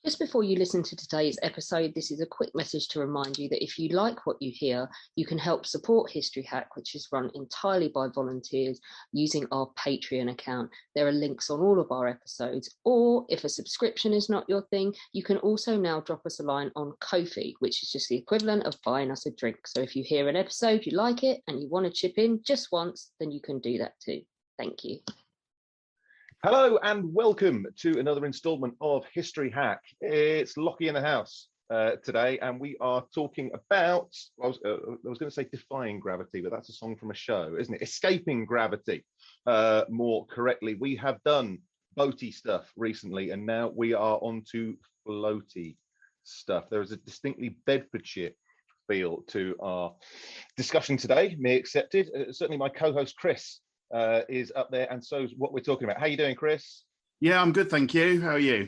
Just before you listen to today's episode, this is a quick message to remind you that if you like what you hear, you can help support History Hack, which is run entirely by volunteers using our Patreon account. There are links on all of our episodes, or if a subscription is not your thing, you can also now drop us a line on Ko-fi, which is just the equivalent of buying us a drink. So if you hear an episode, you like it, and you want to chip in just once, then you can do that too. Thank you. Hello and welcome to another instalment of History Hack. It's Lockie in the house today, and we are talking about, I was going to say defying gravity, but that's a song from a show, isn't it? Escaping gravity, more correctly. We have done boaty stuff recently, and now we are on to floaty stuff. There is a distinctly Bedfordshire feel to our discussion today, me accepted. Certainly my co-host Chris is up there, and so is what we're talking about. How you doing, Chris? Yeah, I'm good, thank you. How are you?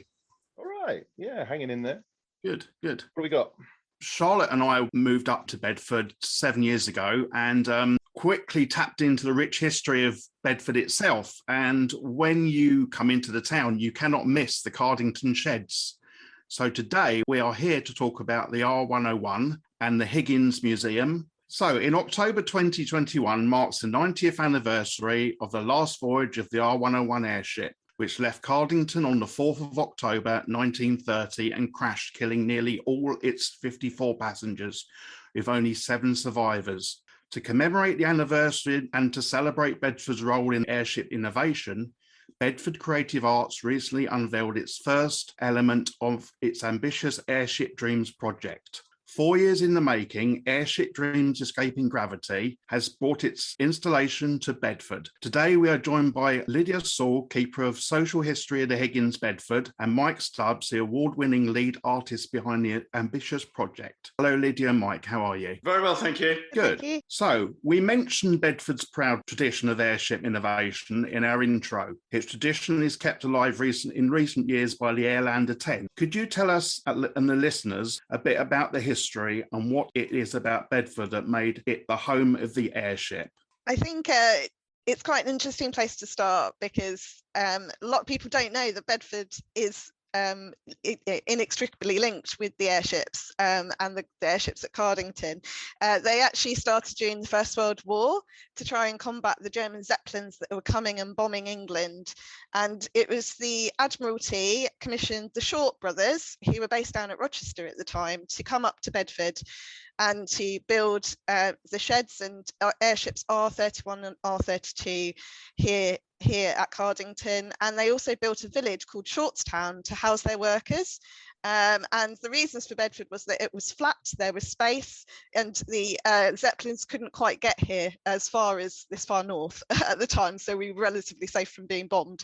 All right, yeah, hanging in there. Good. What do we got? Charlotte and I moved up to Bedford 7 years ago and quickly tapped into the rich history of Bedford itself. And when you come into the town, you cannot miss the Cardington sheds. So today we are here to talk about the R101 and the Higgins Museum. So in October 2021 marks the 90th anniversary of the last voyage of the R101 airship, which left Cardington on the 4th of October 1930 and crashed, killing nearly all its 54 passengers, with only 7 survivors. To commemorate the anniversary and to celebrate Bedford's role in airship innovation, Bedford Creative Arts recently unveiled its first element of its ambitious Airship Dreams project. 4 years in the making, Airship Dreams Escaping Gravity has brought its installation to Bedford. Today, we are joined by Lydia, Saul, keeper of social history at the Higgins Bedford, and Mike Stubbs, the award-winning lead artist behind the ambitious project. Hello, Lydia and Mike. How are you? Very well, thank you. Good. Thank you. So, we mentioned Bedford's proud tradition of airship innovation in our intro. Its tradition is kept alive in recent years by the Airlander 10. Could you tell us and the listeners a bit about the history and what it is about Bedford that made it the home of the airship? I think it's quite an interesting place to start because a lot of people don't know that Bedford is inextricably linked with the airships and the airships at Cardington. They actually started during the First World War to try and combat the German Zeppelins that were coming and bombing England. And it was the Admiralty commissioned the Short brothers, who were based down at Rochester at the time, to come up to Bedford and to build the sheds and airships R31 and R32 here at Cardington. And they also built a village called Shortstown to house their workers. And the reasons for Bedford was that it was flat, there was space, and the Zeppelins couldn't quite get here as far as this far north at the time, so we were relatively safe from being bombed.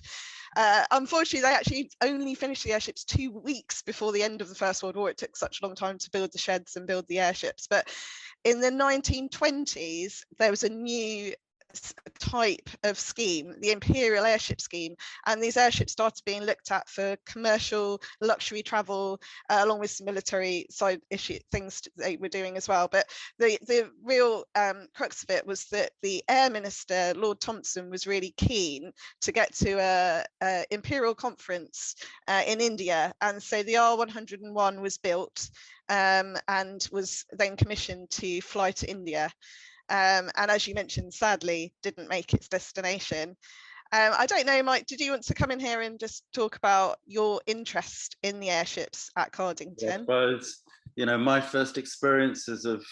Unfortunately, they actually only finished the airships 2 weeks before the end of the First World War. It took such a long time to build the sheds and build the airships. But in the 1920s, there was a new type of scheme, the Imperial Airship Scheme, and these airships started being looked at for commercial luxury travel, along with some military side issue things they were doing as well. But the real crux of it was that the Air Minister, Lord Thompson, was really keen to get to a Imperial conference in India, and so the R101 was built and was then commissioned to fly to India. And as you mentioned, sadly, didn't make its destination. I don't know, Mike, did you want to come in here and just talk about your interest in the airships at Cardington? I suppose, my first experiences of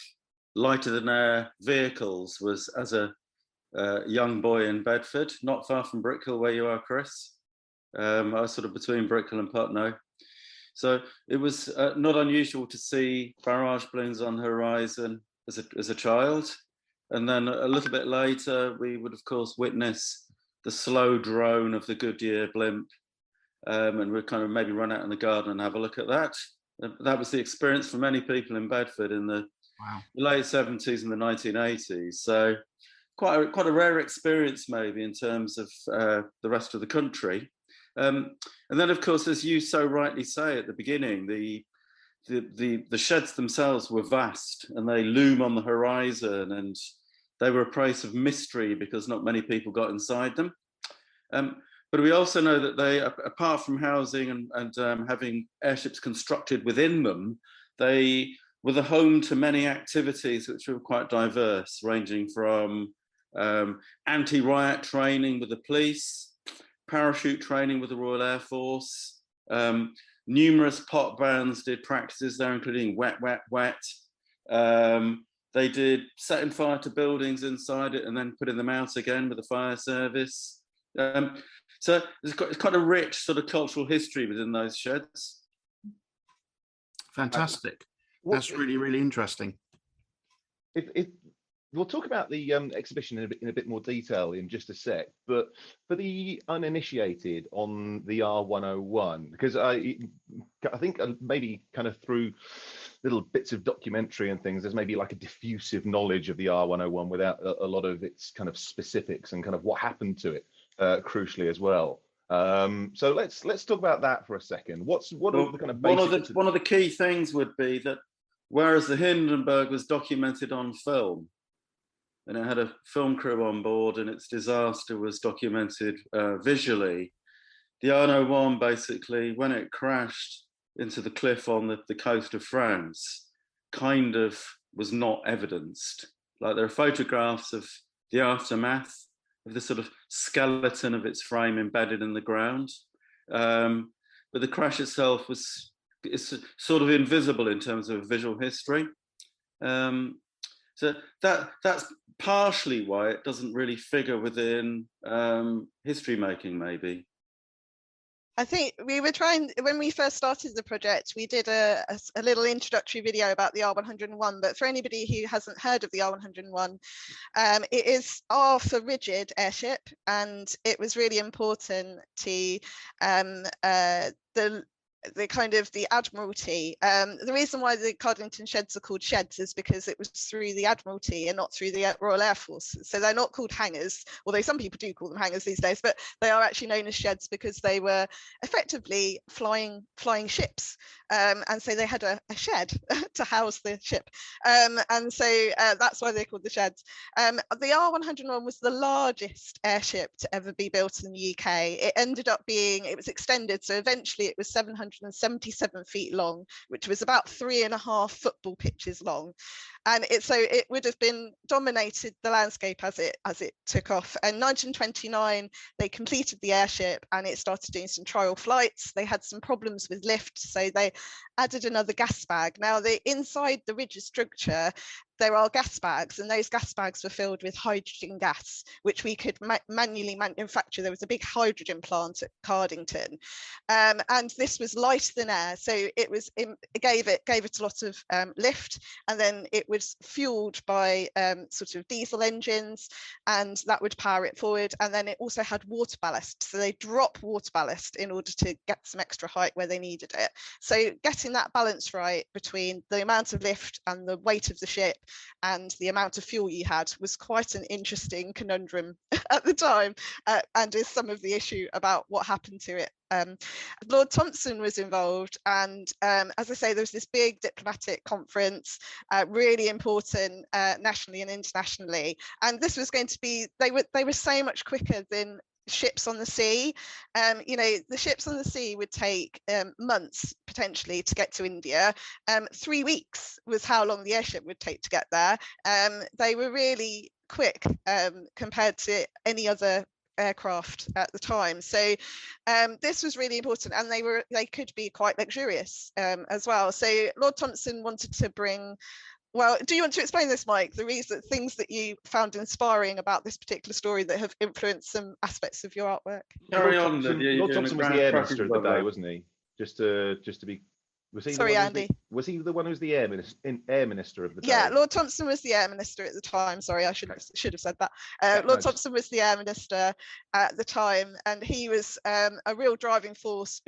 lighter than air vehicles was as a young boy in Bedford, not far from Brickhill, where you are, Chris. I was sort of between Brickhill and Putney. So it was not unusual to see barrage balloons on the horizon as a child. And then a little bit later, we would, of course, witness the slow drone of the Goodyear blimp. And we'd kind of maybe run out in the garden and have a look at that. That was the experience for many people in Bedford in the late 70s and the 1980s. So quite a rare experience, maybe, in terms of the rest of the country. And then, of course, as you so rightly say at the beginning, the sheds themselves were vast and they loom on the horizon, and they were a place of mystery because not many people got inside them. But we also know that they, apart from housing and having airships constructed within them, they were the home to many activities which were quite diverse, ranging from anti-riot training with the police, parachute training with the Royal Air Force. Numerous pot bands did practices there, including wet, wet, wet. They did setting fire to buildings inside it and then putting them out again with the fire service. So it's quite a rich sort of cultural history within those sheds. Fantastic. That's really, really interesting. We'll talk about the exhibition in a bit more detail in just a sec, but for the uninitiated on the R101, because I think maybe kind of through little bits of documentary and things, there's maybe like a diffusive knowledge of the R101 without a lot of its kind of specifics and kind of what happened to it, crucially as well. So let's talk about that for a second. What are the kind of basics? One of the key things would be that whereas the Hindenburg was documented on film, and it had a film crew on board, and its disaster was documented visually, the R101 basically, when it crashed into the cliff on the coast of France, kind of was not evidenced. Like, there are photographs of the aftermath of the sort of skeleton of its frame embedded in the ground, but the crash itself is sort of invisible in terms of visual history. So that's partially why it doesn't really figure within history making, maybe. I think we were trying, when we first started the project, we did a little introductory video about the R101, but for anybody who hasn't heard of the R101, it is R for rigid airship, and it was really important to the kind of the Admiralty. The reason why the Cardington sheds are called sheds is because it was through the Admiralty and not through the Royal Air Force. So they're not called hangars, although some people do call them hangars these days, but they are actually known as sheds because they were effectively flying ships. And so they had a shed to house the ship. And so that's why they're called the sheds. The R101 was the largest airship to ever be built in the UK. It ended up being, it was extended, so eventually it was 777 feet long, which was about 3.5 football pitches long. And it would have been dominated the landscape as it took off. And 1929, they completed the airship and it started doing some trial flights. They had some problems with lift, so they added another gas bag. Now, inside the rigid structure, there are gas bags, and those gas bags were filled with hydrogen gas, which we could manually manufacture. There was a big hydrogen plant at Cardington, and this was lighter than air, so it gave it a lot of lift, and then it was fueled by sort of diesel engines, and that would power it forward. And then it also had water ballast, so they drop water ballast in order to get some extra height where they needed it. So getting that balance right between the amount of lift and the weight of the ship and the amount of fuel you had was quite an interesting conundrum at the time, and is some of the issue about what happened to it. Lord Thompson was involved, and as I say, there was this big diplomatic conference, really important nationally and internationally, and this was going to be, they were so much quicker than ships on the sea. The ships on the sea would take months potentially to get to India. 3 weeks was how long the airship would take to get there. They were really quick compared to any other aircraft at the time. So this was really important, and they could be quite luxurious as well. So Lord Thompson wanted to bring, well, do you want to explain this, Mike? Things that you found inspiring about this particular story that have influenced some aspects of your artwork? Carry on. Lord Thompson was the air minister of the day, wasn't he? Just to be. Was he Sorry, Andy. Was he the one who was the air minister of the day? Yeah, Lord Thompson was the air minister at the time. Sorry, I should have said that. Lord Thompson was the air minister at the time, and he was a real driving force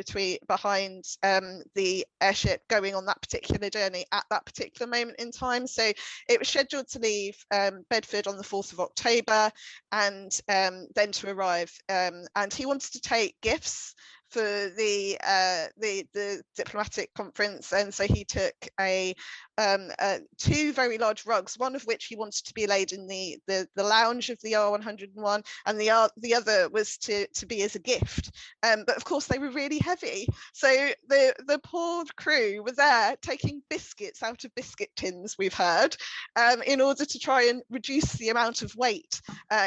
behind the airship going on that particular journey at that particular moment in time. So it was scheduled to leave Bedford on the 4th of October, and then to arrive. And he wanted to take gifts for the diplomatic conference, and so he took two very large rugs, one of which he wanted to be laid in the lounge of the R101, and the other was to be as a gift. But of course they were really heavy, so the poor crew were there taking biscuits out of biscuit tins, we've heard, in order to try and reduce the amount of weight,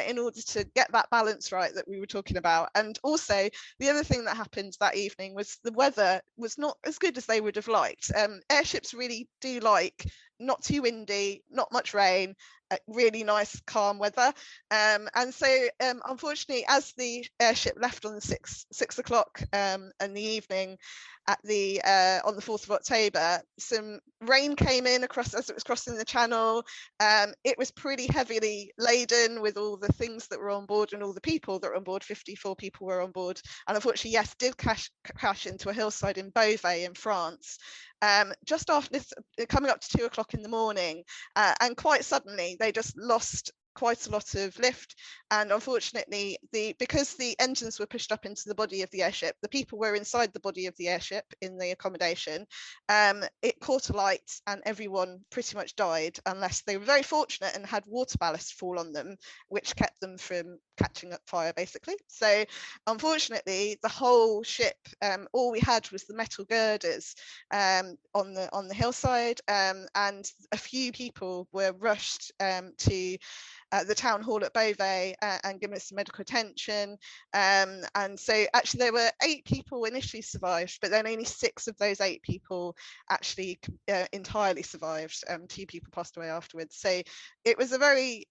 in order to get that balance right that we were talking about. And also the other thing that happened that evening was the weather was not as good as they would have liked. Airships really do like not too windy, not much rain, really nice calm weather, and so unfortunately, as the airship left on the 6 o'clock in the evening at the on the 4th of October, some rain came in across as it was crossing the channel. It was pretty heavily laden with all the things that were on board and all the people that were on board. 54 people were on board, and unfortunately, yes, did crash into a hillside in Beauvais in France. Just after this, coming up to 2 o'clock in the morning, and quite suddenly they just lost quite a lot of lift, and unfortunately because the engines were pushed up into the body of the airship, the people were inside the body of the airship in the accommodation. It caught alight and everyone pretty much died, unless they were very fortunate and had water ballast fall on them, which kept them from catching up fire basically. So unfortunately the whole ship, all we had was the metal girders on the hillside, and a few people were rushed to the town hall at Beauvais and given us some medical attention, and so actually there were 8 people initially survived, but then only 6 of those 8 people actually entirely survived. 2 people passed away afterwards, so it was a very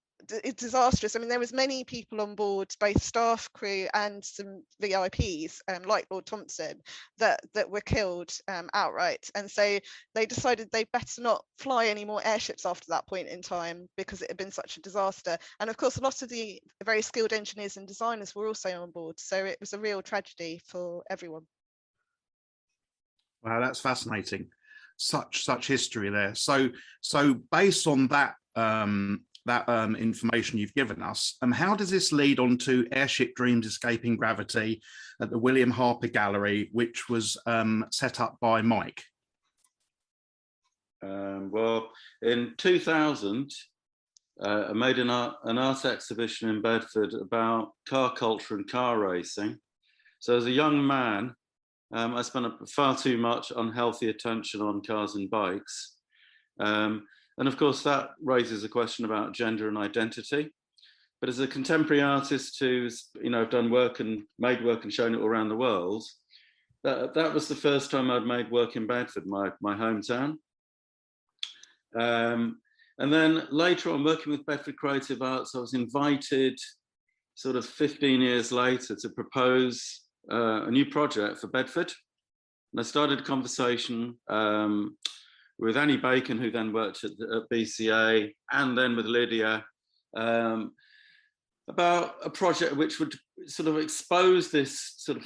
disastrous. I mean, there was many people on board, both staff, crew, and some VIPs, like Lord Thompson, that were killed outright. And so they decided they better not fly any more airships after that point in time, because it had been such a disaster. And of course, a lot of the very skilled engineers and designers were also on board. So it was a real tragedy for everyone. Wow, that's fascinating. Such history there. So based on that information you've given us, how does this lead on to Airship Dreams Escaping Gravity at the William Harper Gallery, which was set up by Mike? Well, in 2000, I made an art exhibition in Bedford about car culture and car racing. So as a young man, I spent far too much unhealthy attention on cars and bikes. And of course, that raises a question about gender and identity. But as a contemporary artist who's, done work and made work and shown it all around the world, that was the first time I'd made work in Bedford, my hometown. And then later on, working with Bedford Creative Arts, I was invited sort of 15 years later to propose a new project for Bedford. And I started a conversation with Annie Bacon, who then worked at BCA, and then with Lydia, about a project which would sort of expose this sort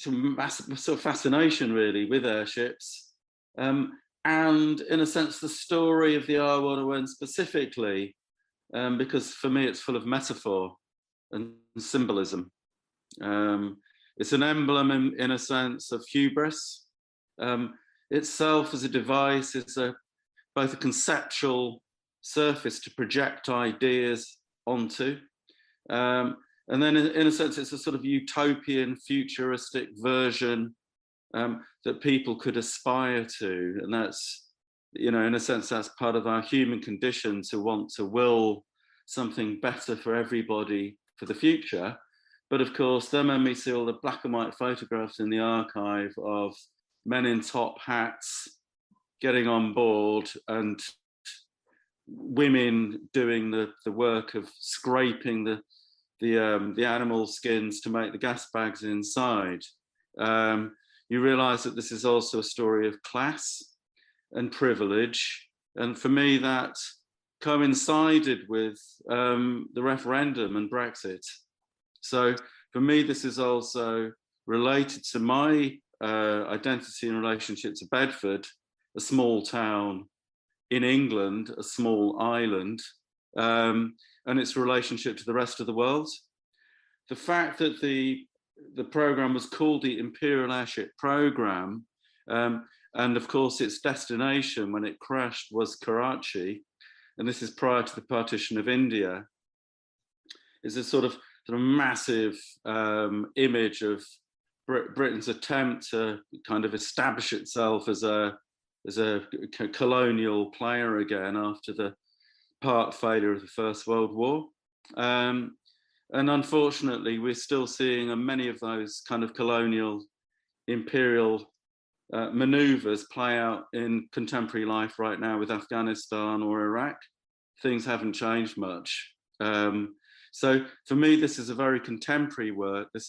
of fascination really with airships, and in a sense the story of the R101 specifically, because for me it's full of metaphor and symbolism. It's an emblem in a sense of hubris. Itself as a device is both a conceptual surface to project ideas onto, and then in a sense it's a sort of utopian, futuristic version that people could aspire to, and that's, in a sense, that's part of our human condition, to want to will something better for everybody for the future. But of course, then when we see all the black and white photographs in the archive of men in top hats getting on board and women doing the work of scraping the animal skins to make the gas bags inside, you realise that this is also a story of class and privilege. And for me, that coincided with the referendum and Brexit. So for me, this is also related to my identity in relationship to Bedford, a small town in England, a small island, and its relationship to the rest of the world. The fact that the the program was called the Imperial Airship Program, and of course its destination when it crashed was Karachi, and this is prior to the partition of India. Is a sort of massive image of Britain's attempt to kind of establish itself as a colonial player again after the part failure of the First World War. And unfortunately, we're still seeing many of those kind of colonial imperial maneuvers play out in contemporary life right now with Afghanistan or Iraq. Things haven't changed much. So for me, this is a very contemporary work. This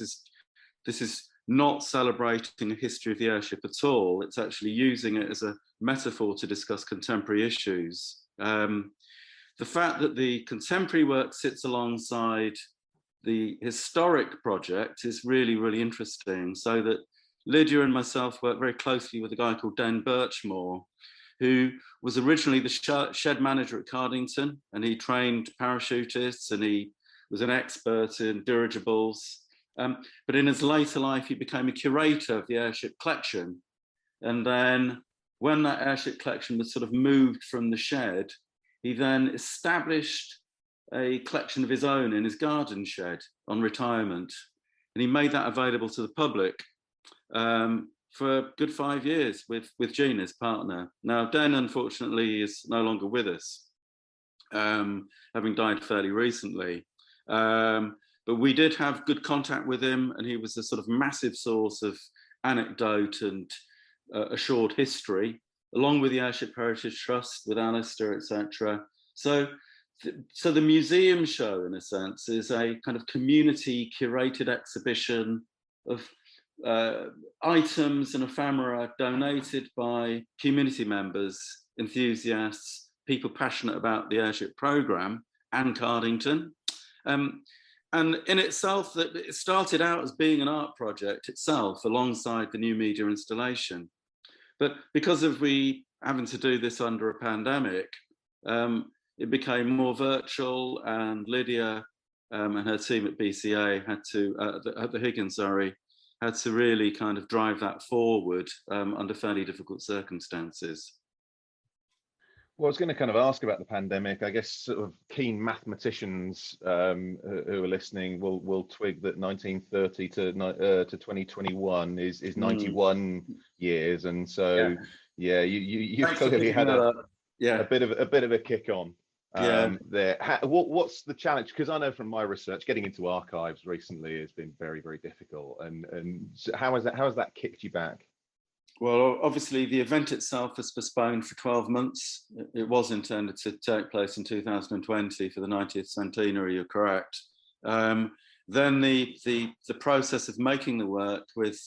is not celebrating a history of the airship at all. It's actually using it as a metaphor to discuss contemporary issues. The fact that the contemporary work sits alongside the historic project is really, really interesting. So that Lydia and myself work very closely with a guy called Den Birchmore, who was originally the shed manager at Cardington, and he trained parachutists and he was an expert in dirigibles. But in his later life, he became a curator of the airship collection. And then when that airship collection was sort of moved from the shed, he then established a collection of his own in his garden shed on retirement. And he made that available to the public for a good 5 years with Jean, his partner. Now, Den, unfortunately, is no longer with us, having died fairly recently. But we did have good contact with him, and he was a sort of massive source of anecdote and assured history, along with the Airship Heritage Trust, with Alistair, etc. So the museum show, in a sense, is a kind of community curated exhibition of items and ephemera donated by community members, enthusiasts, people passionate about the airship programme and Cardington. And in itself, that it started out as being an art project itself alongside the new media installation. But because of we having to do this under a pandemic, it became more virtual, and Lydia and her team at BCA had to, at the Higgins, sorry, had to really kind of drive that forward under fairly difficult circumstances. Well, I was going to kind of ask about the pandemic. I guess sort of keen mathematicians who are listening will twig that 1930 to 2021 is 91 years, and so you clearly had a bit of a kick on there. What's the challenge? Because I know from my research, getting into archives recently has been very, very difficult. And so how has that kicked you back? Well, obviously, the event itself was postponed for 12 months. It was intended to take place in 2020 for the 90th centenary, you're correct. Then the process of making the work with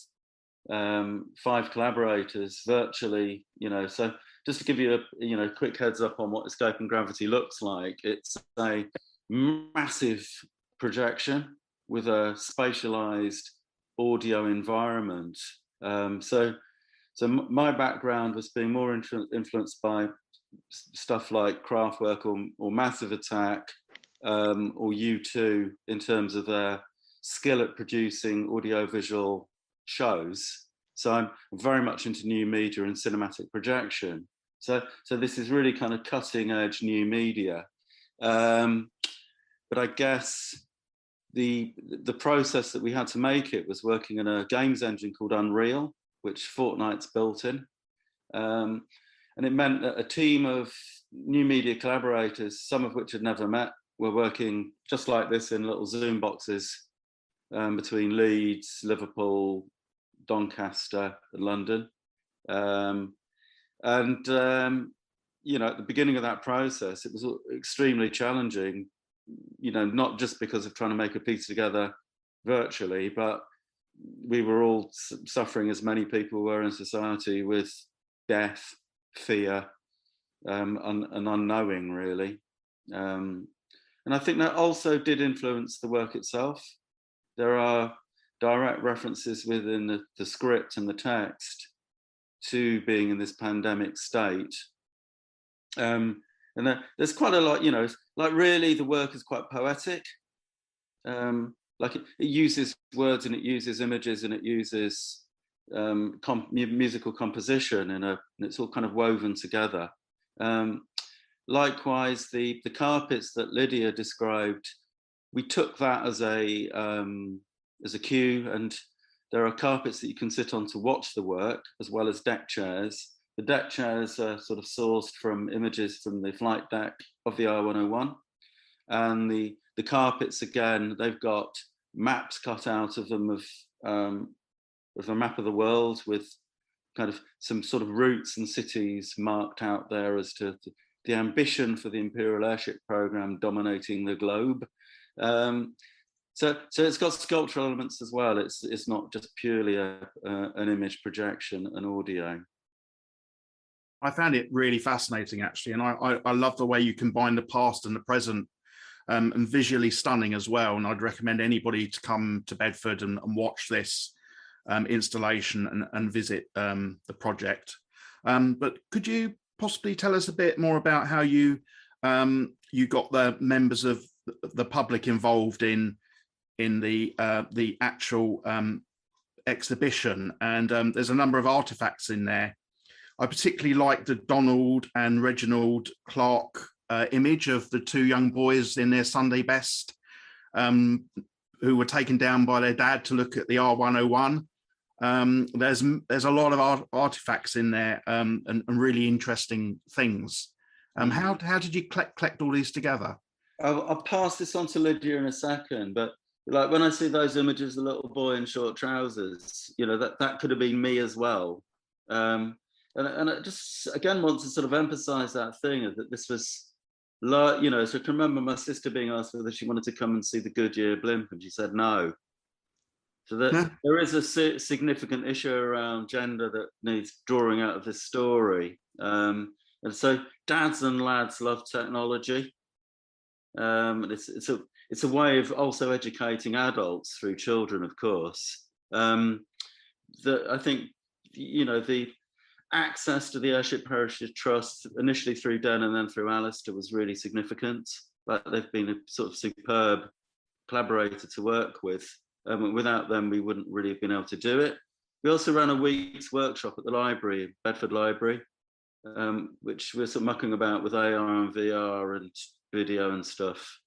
5 collaborators virtually, so just to give you a quick heads up on what Escape and Gravity looks like, it's a massive projection with a spatialized audio environment. So my background was being more influenced by stuff like Kraftwerk or Massive Attack or U2 in terms of their skill at producing audiovisual shows. So I'm very much into new media and cinematic projection. So this is really kind of cutting edge new media. But I guess the process that we had to make it was working in a games engine called Unreal, which Fortnite's built in. And it meant that a team of new media collaborators, some of which had never met, were working just like this in little Zoom boxes between Leeds, Liverpool, Doncaster, and London. At the beginning of that process, it was extremely challenging, not just because of trying to make a piece together virtually, but we were all suffering, as many people were in society, with death, fear, and unknowing, really. And I think that also did influence the work itself. There are direct references within the script and the text to being in this pandemic state. And there's quite a lot, like really the work is quite poetic. like it uses words and it uses images and it uses musical composition, and it's all kind of woven together. Likewise, the carpets that Lydia described, we took that as a cue, and there are carpets that you can sit on to watch the work, as well as deck chairs. The deck chairs are sort of sourced from images from the flight deck of the R101, and the carpets, again, they've got maps cut out of them of a map of the world with kind of some sort of routes and cities marked out there as to the ambition for the Imperial Airship Programme dominating the globe. So it's got sculptural elements as well. It's not just purely an image projection and audio. I found it really fascinating, actually, and I love the way you combine the past and the present, and visually stunning as well. And I'd recommend anybody to come to Bedford and watch this installation and visit the project. But could you possibly tell us a bit more about how you got the members of the public involved in the actual exhibition? And there's a number of artifacts in there. I particularly like the Donald and Reginald Clark image of the two young boys in their Sunday best, who were taken down by their dad to look at the R101. There's a lot of artifacts in there, and really interesting things. How did you collect all these together? I'll pass this on to Lydia in a second, but like when I see those images, the little boy in short trousers, you know, that could have been me as well. And I just again want to sort of emphasize that thing that this was, you know, so I can remember my sister being asked whether she wanted to come and see the Goodyear blimp, and she said no. So that there is a significant issue around gender that needs drawing out of this story. And so dads and lads love technology. And it's a way of also educating adults through children, of course. That I think, you know, the access to the Airship Heritage Trust, initially through Den and then through Alistair, was really significant. But they've been a sort of superb collaborator to work with. Without them, we wouldn't really have been able to do it. We also ran a week's workshop at the library, Bedford Library, which we're sort of mucking about with AR and VR and video and stuff.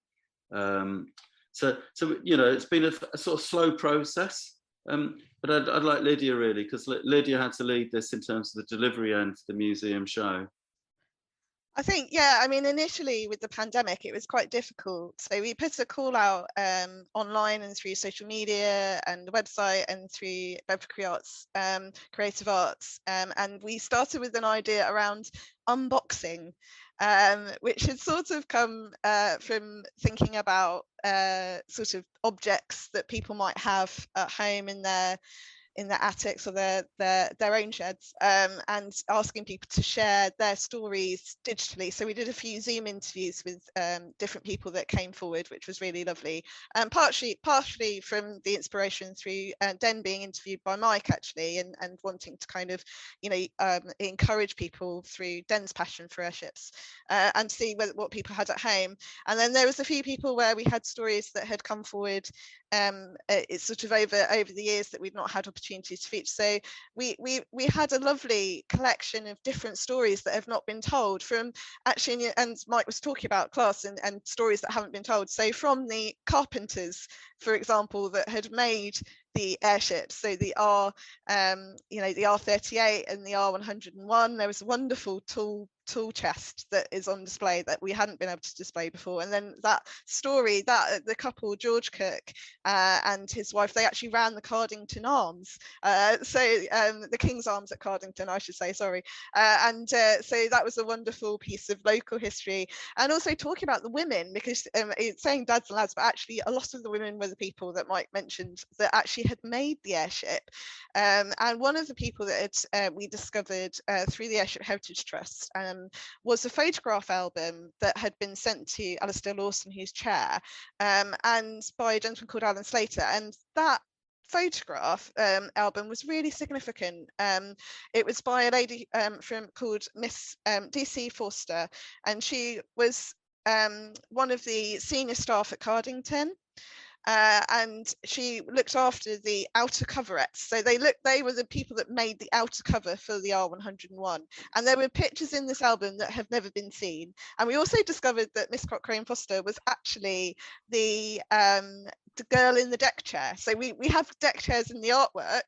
So you know, it's been a sort of slow process. But I'd like Lydia really, because Lydia had to lead this in terms of the delivery end for the museum show. I think, yeah, I mean, initially with the pandemic, it was quite difficult. So we put a call out online and through social media and the website and through Bedford Creative Arts. And we started with an idea around unboxing, which had sort of come from thinking about sort of objects that people might have at home in their attics or their own sheds, and asking people to share their stories digitally. So we did a few Zoom interviews with different people that came forward, which was really lovely, and partially from the inspiration through Den being interviewed by Mike, actually, and wanting to kind of, you know, encourage people through Den's passion for airships, and see what people had at home. And then there was a few people where we had stories that had come forward it's sort of over the years that we've not had opportunities to feature. So we had a lovely collection of different stories that have not been told, from actually, and Mike was talking about class and stories that haven't been told. So from the carpenters, for example, that had made the airships, so the you know, the R38 and the R101, there was a wonderful tool chest that is on display that we hadn't been able to display before. And then that story, that the couple George Cook and his wife, they actually ran the Cardington Arms, the King's Arms at Cardington, I should say, sorry. So that was a wonderful piece of local history, and also talking about the women, because it's saying dads and lads, but actually a lot of the women were the people that Mike mentioned that actually had made the airship. And one of the people that we discovered through the Airship Heritage Trust was a photograph album that had been sent to Alistair Lawson, who's chair, and by a gentleman called Alan Slater. And that photograph album was really significant. It was by a lady called Miss DC Forster, and she was one of the senior staff at Cardington. and she looked after the outer coverettes. So they were the people that made the outer cover for the R101, and there were pictures in this album that have never been seen. And we also discovered that Miss Cochrane Foster was actually the girl in the deck chair. So we have deck chairs in the artwork,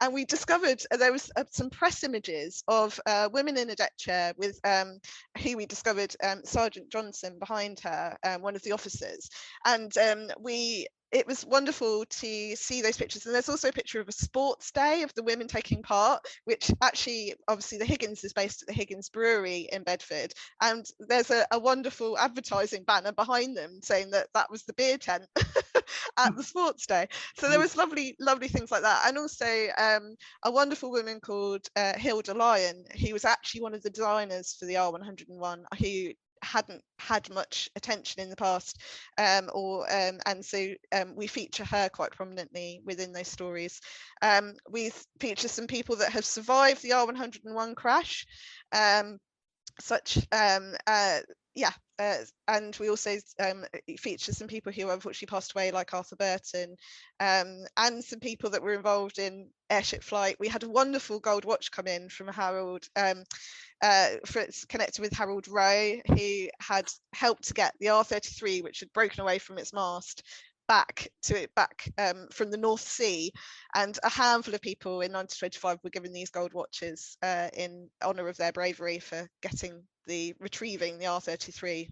and we discovered there was some press images of women in a deck chair with who we discovered Sergeant Johnson behind her, one of the officers, and it was wonderful to see those pictures. And there's also a picture of a sports day of the women taking part, which actually, obviously, the Higgins is based at the Higgins Brewery in Bedford. And there's a wonderful advertising banner behind them saying that that was the beer tent at the sports day. So there was lovely, lovely things like that. And also a wonderful woman called Hilda Lyon, who was actually one of the designers for the R101, who hadn't had much attention in the past, and so we feature her quite prominently within those stories. We feature some people that have survived the R101 crash, such and we also feature some people who unfortunately passed away, like Arthur Burton, and some people that were involved in airship flight. We had a wonderful gold watch come in from Harold, connected with Harold Rowe, who had helped to get the R33, which had broken away from its mast, back from the North Sea. And a handful of people in 1925 were given these gold watches in honour of their bravery for retrieving the R33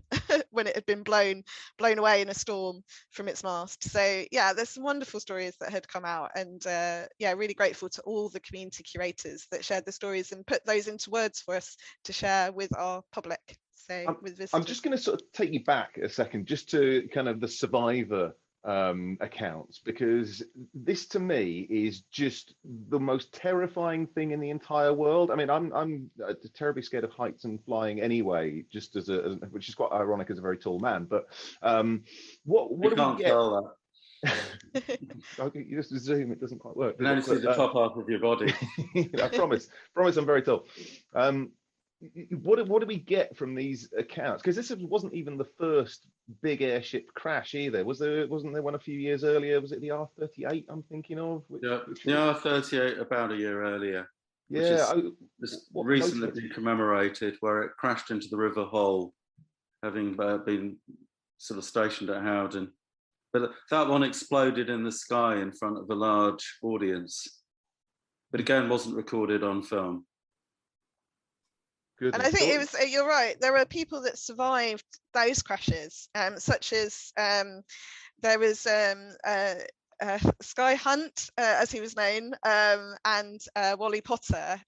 when it had been blown away in a storm from its mast. So yeah, there's some wonderful stories that had come out, and really grateful to all the community curators that shared the stories and put those into words for us to share with our public. So with visitors. I'm just going to sort of take you back a second, just to kind of the survivor accounts, because this to me is just the most terrifying thing in the entire world. I mean, I'm terribly scared of heights and flying anyway, just which is quite ironic as a very tall man. But what do we get? Tell that. Okay, you just zoom, it doesn't quite work. You can only see the top half of your body. I promise I'm very tall. What do we get from these accounts? Because this wasn't even the first big airship crash either. Wasn't there one a few years earlier? Was it the R38 I'm thinking of? The R38 about a year earlier. Yeah, which is recently been commemorated, where it crashed into the River Hole, having been sort of stationed at Howden. But that one exploded in the sky in front of a large audience, but again wasn't recorded on film. And I think you're right, there were people that survived those crashes, such as there was Sky Hunt, as he was known, and Wally Potter,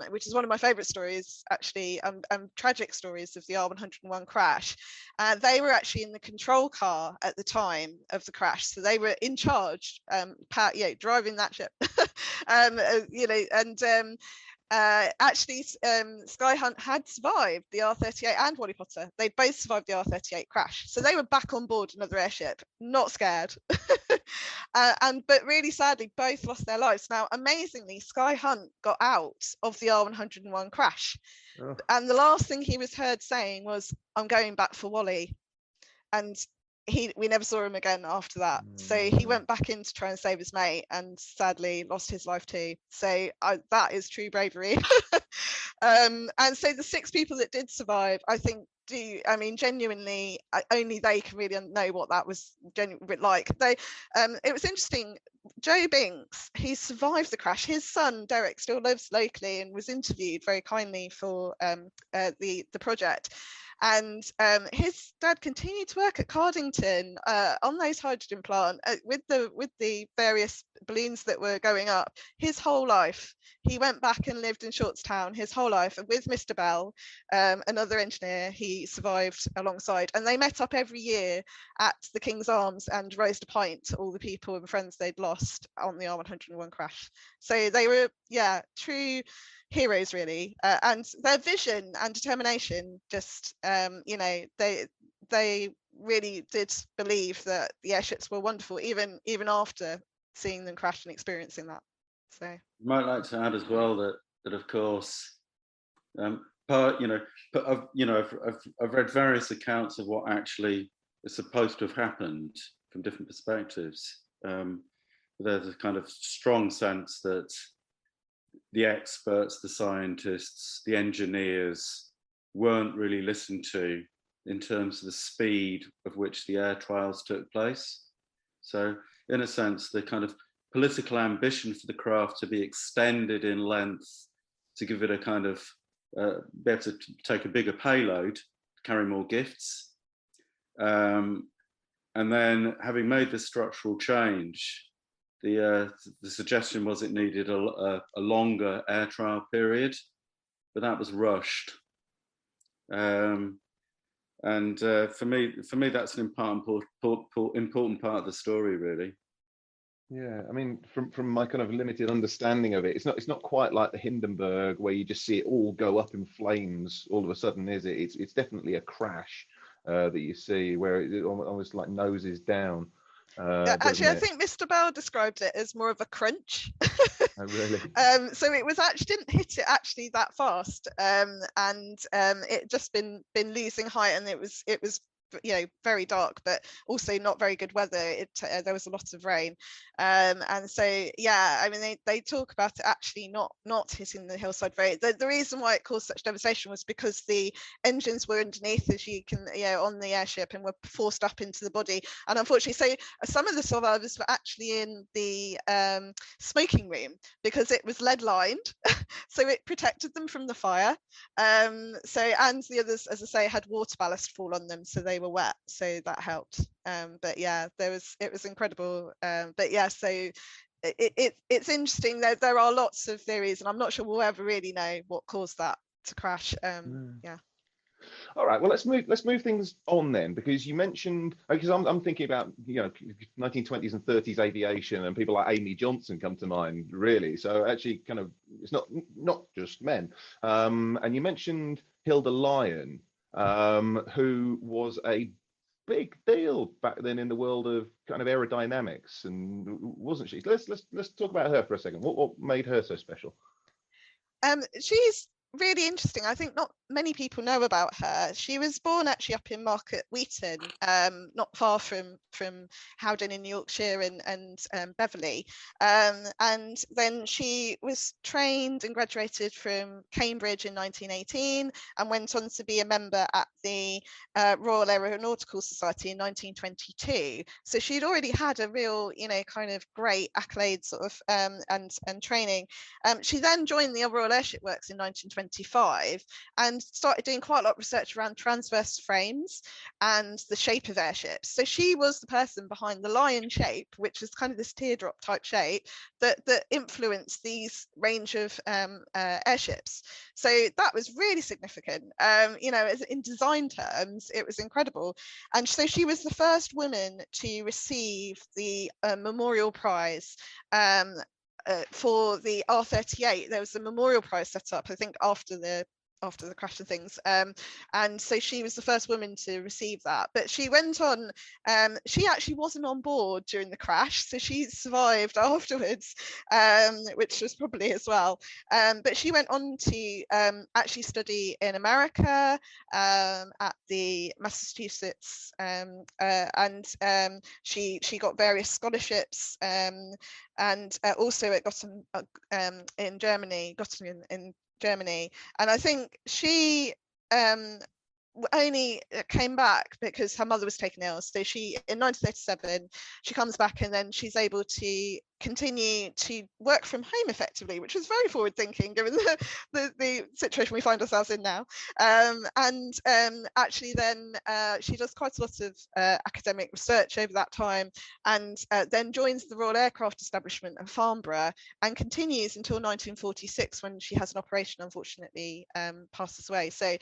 which is one of my favourite stories, actually, tragic stories of the R101 crash. They were actually in the control car at the time of the crash, so they were in charge, driving that ship, actually, Sky Hunt had survived the R38 and Wally Potter. They'd both survived the R38 crash. So they were back on board another airship, not scared. But really sadly, both lost their lives. Now, amazingly, Sky Hunt got out of the R101 crash. Oh. And the last thing he was heard saying was, "I'm going back for Wally." And we never saw him again after that. So he went back in to try and save his mate, and sadly lost his life too. So that is true bravery. And so the 6 people that did survive, I think, genuinely, only they can really know what that was like. It was interesting. Joe Binks, he survived the crash. His son Derek still lives locally and was interviewed very kindly for the project. And his dad continued to work at Cardington on those hydrogen plant with the various balloons that were going up his whole life. He went back and lived in Shortstown his whole life, and with Mr. Bell, another engineer, he survived alongside. And they met up every year at the King's Arms and raised a pint to all the people and friends they'd lost on the R101 crash. So they were, true heroes, really, and their vision and determination just they really did believe that the airships were wonderful, even after seeing them crash and experiencing that. So I might like to add as well that of course, I've read various accounts of what actually is supposed to have happened, from different perspectives. There's a kind of strong sense that the experts, the scientists, the engineers weren't really listened to in terms of the speed of which the air trials took place. So in a sense, the kind of political ambition for the craft to be extended in length, to give it a kind of, be able to take a bigger payload, carry more gifts. And then having made this structural change, the suggestion was it needed a longer air trial period, but that was rushed. And for me, that's an important part of the story, really. Yeah, I mean, from my kind of limited understanding of it, it's not quite like the Hindenburg where you just see it all go up in flames all of a sudden, is it? It's definitely a crash that you see where it almost like noses down. Yeah, actually, I think Mr. Bell described it as more of a crunch. Oh, really? So it was actually didn't hit it actually that fast, and it just been losing height, and it was very dark, but also not very good weather. There was a lot of rain, and so yeah, I mean they talk about it actually not hitting the hillside very. The reason why it caused such devastation was because the engines were underneath, as you can on the airship, and were forced up into the body. And unfortunately, so some of the survivors were actually in the smoking room because it was lead lined, so it protected them from the fire. And the others, as I say, had water ballast fall on them, so they were wet, so that helped. But yeah, it was incredible. But yeah, so it's interesting. There are lots of theories, and I'm not sure we'll ever really know what caused that to crash. Yeah. All right, well, let's move things on then, because you mentioned, because I'm thinking about 1920s and 30s aviation, and people like Amy Johnson come to mind, really. So actually, kind of, it's not just men. And you mentioned Hilda Lyon, who was a big deal back then in the world of kind of aerodynamics, and wasn't she? Let's talk about her for a second. What made her so special? She's really interesting. I think not many people know about her. She was born actually up in Market Wheaton, not far from Howden in Yorkshire and Beverley. And then she was trained and graduated from Cambridge in 1918 and went on to be a member at the Royal Aeronautical Society in 1922. So she'd already had a real, kind of great accolade sort of and training. She then joined the Royal Airship Works in 1925 and started doing quite a lot of research around transverse frames and the shape of airships. So she was the person behind the lion shape, which is kind of this teardrop type shape that influenced these range of airships. So that was really significant. In design terms, it was incredible. And so she was the first woman to receive the Memorial Prize for the R38. There was a memorial prize set up, I think, after the crash and things, and so she was the first woman to receive that. But she went on, she actually wasn't on board during the crash, so she survived afterwards, which was probably as well. But she went on to actually study in America at the Massachusetts, and she got various scholarships, and also at Göttingen in Germany, and I think she only came back because her mother was taken ill. So she, in 1937, she comes back, and then she's able to continue to work from home effectively, which was very forward thinking given the situation we find ourselves in now. Actually then she does quite a lot of academic research over that time, and then joins the Royal Aircraft Establishment at Farnborough and continues until 1946, when she has an operation, unfortunately passes away. So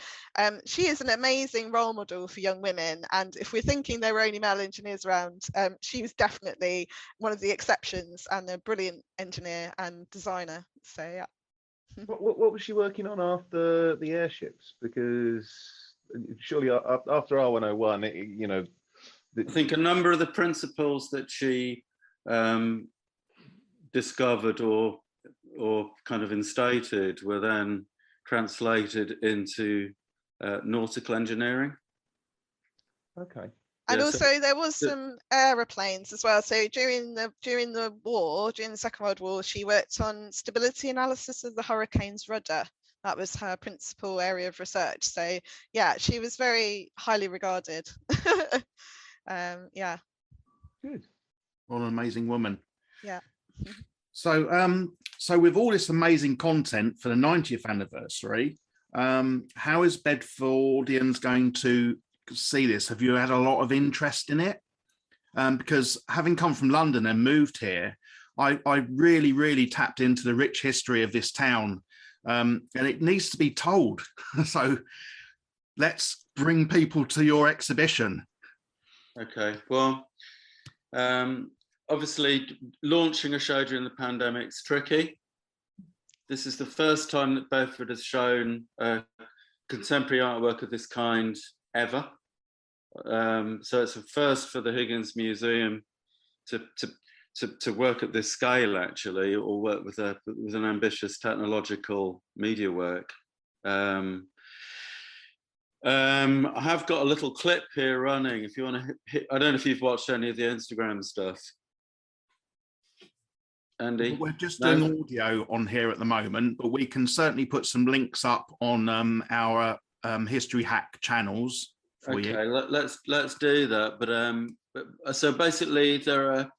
she is an amazing role model for young women, and if we're thinking there were only male engineers around, she was definitely one of the exceptions, and a brilliant engineer and designer. So yeah. What was she working on after the airships? Because surely after R101, I think a number of the principles that she discovered or kind of instated were then translated into nautical engineering. Okay. And Yeah, also there was some aeroplanes as well. So during the war, during the Second World War, she worked on stability analysis of the hurricane's rudder. That was her principal area of research. So yeah, she was very highly regarded. Yeah. Good. What an amazing woman. Yeah. So with all this amazing content for the 90th anniversary, how is Bedfordians going to see this? Have you had a lot of interest in it? Because having come from London and moved here, I really, really tapped into the rich history of this town, and it needs to be told. So let's bring people to your exhibition. Okay, well, obviously launching a show during the pandemic is tricky. This is the first time that Bedford has shown contemporary artwork of this kind ever. So it's a first for the Higgins Museum to work at this scale, actually, or work with an ambitious technological media work. I have got a little clip here running. If you want to hit, I don't know if you've watched any of the Instagram stuff. Andy? We're just doing audio on here at the moment, but we can certainly put some links up on our History Hack channels for you. Okay, let's do that. But so basically there are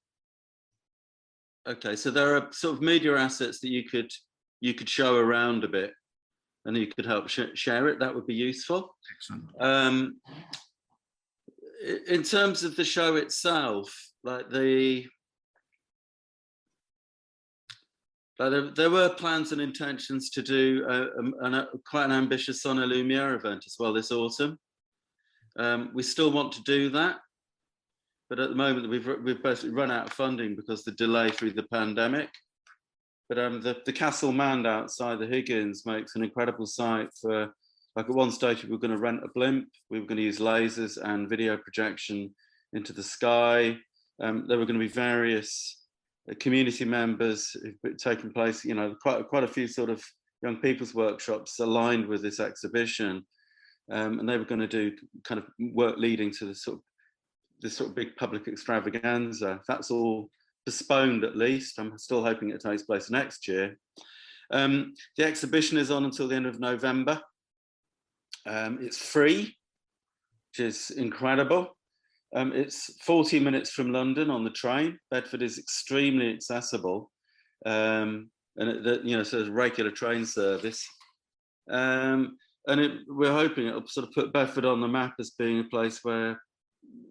sort of media assets that you could show around a bit, and you could help share it. That would be useful. Excellent. In terms of the show itself, like there were plans and intentions to do quite an ambitious Sonne Lumiere event as well this autumn. We still want to do that, but at the moment we've basically run out of funding because of the delay through the pandemic. But the Castle Mand outside the Higgins makes an incredible site for, like, at one stage we were going to rent a blimp, we were going to use lasers and video projection into the sky. There were going to be various community members who've taken place, you know, quite a few sort of young people's workshops aligned with this exhibition, and they were going to do kind of work leading to this sort of big public extravaganza. That's all postponed, at least. I'm still hoping it takes place next year. The exhibition is on until the end of November. It's free, which is incredible. It's 40 minutes from London on the train. Bedford is extremely accessible, and so there's a regular train service. And we're hoping it'll sort of put Bedford on the map as being a place where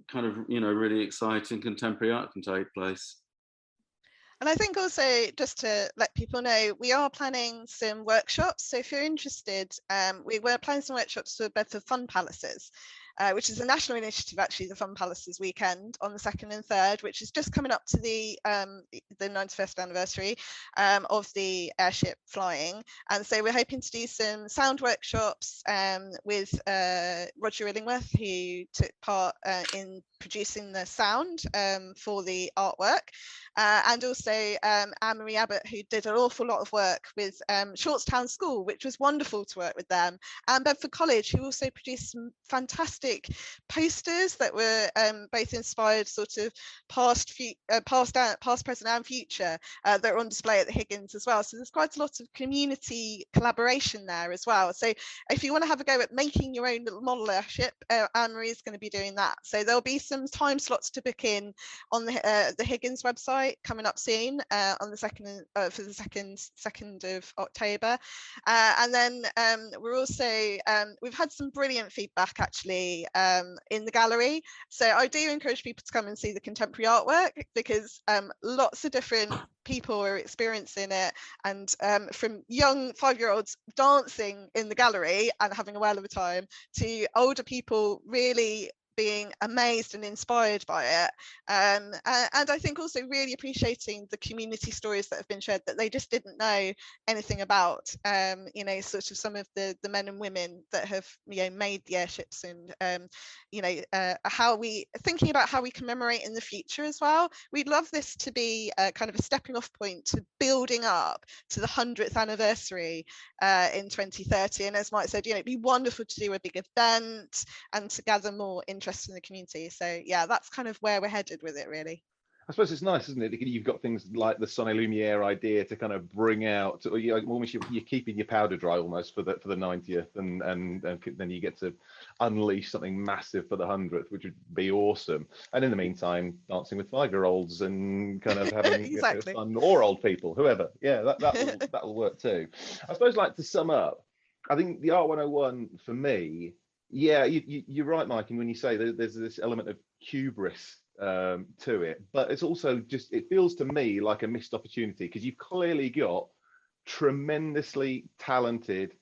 kind of, you know, really exciting contemporary art can take place. And I think also, just to let people know, we are planning some workshops. So if you're interested, we were planning some workshops for Bedford Fun Palaces, which is a national initiative, actually, the Fun Palaces weekend on the 2nd and 3rd, which is just coming up to the 91st anniversary of the airship flying. And so we're hoping to do some sound workshops with Roger Illingworth, who took part in producing the sound for the artwork, and also Anne-Marie Abbott, who did an awful lot of work with Shortstown School, which was wonderful to work with them, and Bedford College, who also produced some fantastic posters that were both inspired sort of past, present and future, that are on display at the Higgins as well. So there's quite a lot of community collaboration there as well. So if you want to have a go at making your own little model airship, Anne-Marie is going to be doing that. So there'll be some time slots to book in on the Higgins website coming up soon on the 2nd for the 2nd of October, and then we're also we've had some brilliant feedback, actually, in the gallery. So I do encourage people to come and see the contemporary artwork, because lots of different people are experiencing it, and from young 5-year-olds dancing in the gallery and having a whale of a time, to older people really being amazed and inspired by it, and I think also really appreciating the community stories that have been shared that they just didn't know anything about, you know, sort of some of the men and women that have, you know, made the airships, and you know, thinking about how we commemorate in the future as well. We'd love this to be kind of a stepping off point to building up to the 100th anniversary in 2030, and as Mike said, you know, it'd be wonderful to do a big event and to gather more interested interest in the community. So yeah, that's kind of where we're headed with it, really. I suppose it's nice, isn't it? You've got things like the Sonne Lumiere idea to kind of bring out, or almost you're keeping your powder dry almost for the 90th, and then you get to unleash something massive for the 100th, which would be awesome. And in the meantime, dancing with 5-year-olds and kind of having Exactly. fun, or old people, whoever. Yeah, that'll work too. I suppose, like, to sum up, I think the R101 for me, yeah, you're right, Mike, and when you say there's this element of hubris to it, but it's also just, it feels to me like a missed opportunity, because you've clearly got tremendously talented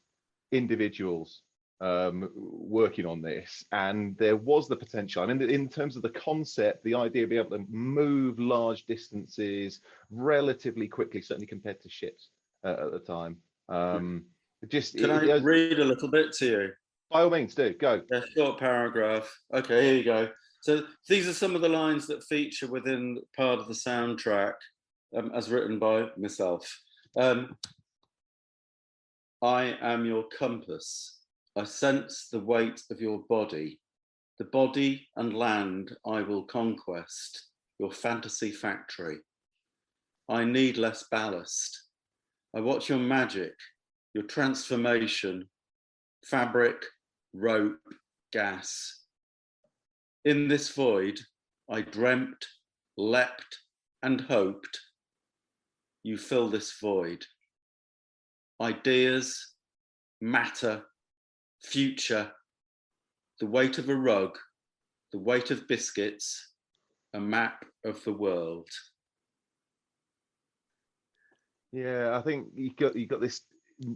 individuals working on this, and there was the potential. I mean, in terms of the concept, the idea of being able to move large distances relatively quickly, certainly compared to ships at the time. Can I read a little bit to you? By all means, do. Go. A short paragraph. Okay, here you go. So these are some of the lines that feature within part of the soundtrack, as written by myself. I am your compass. I sense the weight of your body. The body and land I will conquest, your fantasy factory. I need less ballast. I watch your magic, your transformation, fabric, rope, gas. In this void, I dreamt, leapt, and hoped. You fill this void. Ideas, matter, future, the weight of a rug, the weight of biscuits, a map of the world. Yeah, I think you got this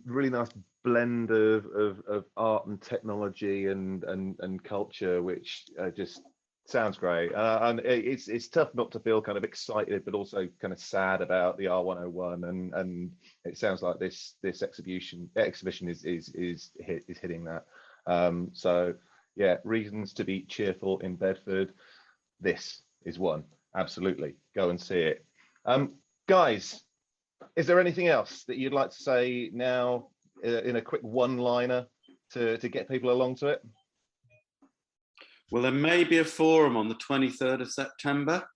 really nice blend of art and technology and culture, which just sounds great. And it's tough not to feel kind of excited, but also kind of sad about the R101. And it sounds like this exhibition is hitting that. So yeah, reasons to be cheerful in Bedford. This is one. Absolutely, go and see it, guys. Is there anything else that you'd like to say now in a quick one-liner to get people along to it? Well, there may be a forum on the 23rd of September.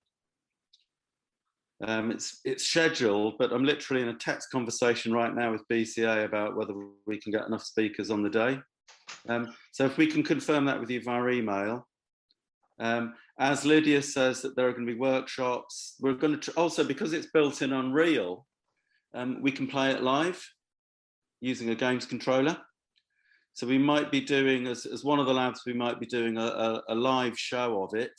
It's scheduled, but I'm literally in a text conversation right now with BCA about whether we can get enough speakers on the day. So if we can confirm that with you via email. As Lydia says that there are going to be workshops, we're going to also, because it's built in Unreal, we can play it live using a games controller. So we might be doing, as one of the labs, we might be doing a live show of it,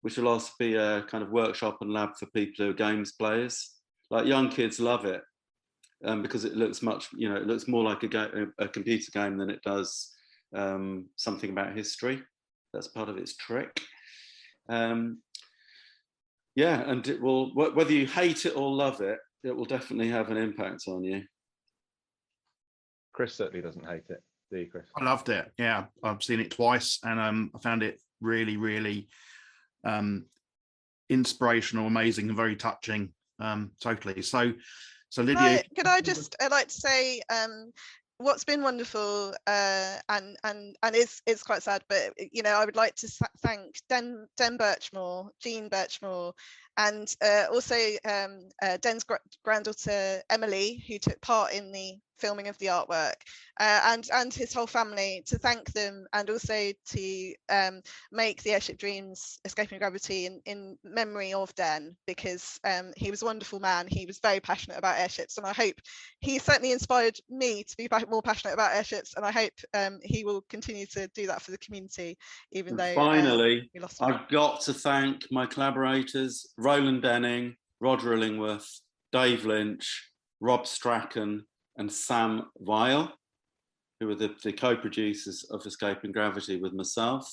which will also be a kind of workshop and lab for people who are games players. Like, young kids love it because it looks much, it looks more like a computer game than it does something about history. That's part of its trick. Yeah, and it will, whether you hate it or love it, it will definitely have an impact on you. Chris certainly doesn't hate it. Do you, Chris? I loved it. Yeah, I've seen it twice, and I found it really, really inspirational, amazing, and very touching. Totally. So Lydia, I'd like to say what's been wonderful and it's quite sad, but I would like to thank Den Birchmore, Jean Birchmore, and also Den's granddaughter Emily, who took part in the filming of the artwork, and his whole family, to thank them, and also to make the Airship Dreams Escaping Gravity in memory of Den, because he was a wonderful man. He was very passionate about airships, and I hope he certainly inspired me to be more passionate about airships, and I hope he will continue to do that for the community, even though finally we lost him. I've got to thank my collaborators, Roland Denning, Roger Illingworth, Dave Lynch, Rob Strachan, and Sam Weil, who are the co-producers of Escaping Gravity with myself,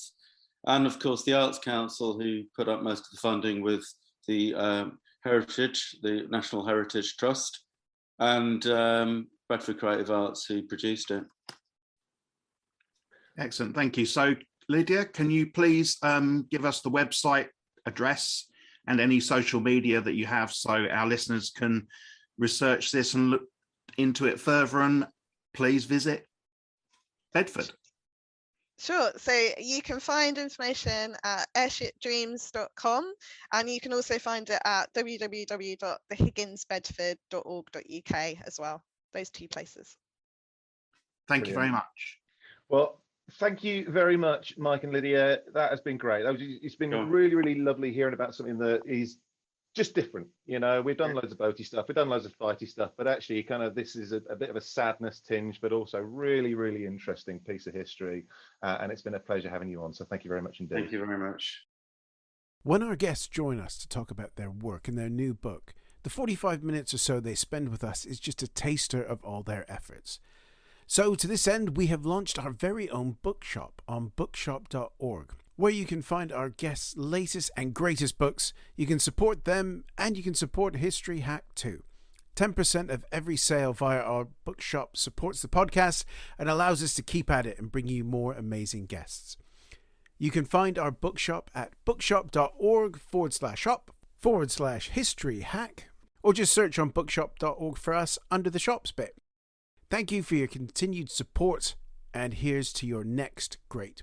and of course the Arts Council, who put up most of the funding with the the National Heritage Trust, and Bedford Creative Arts, who produced it. excellent, thank you. So Lydia, can you please give us the website address and any social media that you have, so our listeners can research this and look into it further, and please visit Bedford. Sure. So you can find information at airshipdreams.com, and you can also find it at www.thehigginsbedford.org.uk as well. Those two places. Thank you very Brilliant. much. Well, thank you very much, Mike and Lydia. That has been great. It's been really, really lovely hearing about something that is just different. You know, we've done loads of boaty stuff, we've done loads of fighty stuff, but actually kind of this is a bit of a sadness tinge, but also really, really interesting piece of history. And it's been a pleasure having you on. So thank you very much indeed. Thank you very much. When our guests join us to talk about their work and their new book, the 45 minutes or so they spend with us is just a taster of all their efforts. So to this end, we have launched our very own bookshop on bookshop.org, where you can find our guests' latest and greatest books. You can support them, and you can support History Hack too. 10% of every sale via our bookshop supports the podcast and allows us to keep at it and bring you more amazing guests. You can find our bookshop at bookshop.org/shop/history hack, or just search on bookshop.org for us under the shops bit. Thank you for your continued support, and here's to your next great